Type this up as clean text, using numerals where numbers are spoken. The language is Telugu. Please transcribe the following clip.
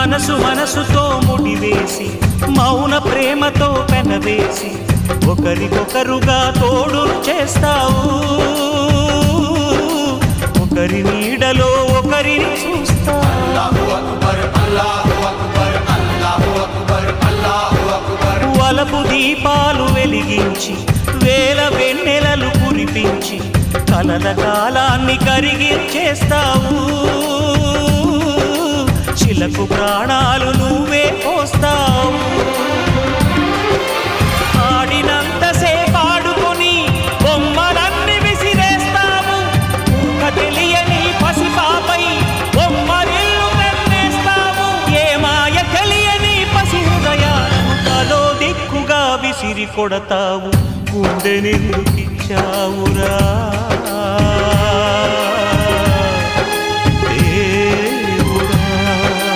మనసు మనసుతో ముడివేసి మౌన ప్రేమతో పెనవేసి ఒకరికొకరుగా తోడు చేస్తావు ఒకరి నీడలో ఒకరిని చూస్తావు వలపు దీపాలు వెలిగించి వేల వెన్నెలలు కురిపించి కలల కాలాన్ని కరిగించేస్తావు చిలకు ప్రాణాలు నువ్వే పోస్తావు ఆడినంతసేపు ఆడుకొని బొమ్మలన్నీ విసిరేస్తావు తెలియని పసిపాపై బొమ్మరిల్లు కన్నేస్తావు ఏ మాయ తెలియని పసి హృదయాలను తలో దిక్కుగా విసిరి కొడతావు గుండెనెందుకిచ్చావురా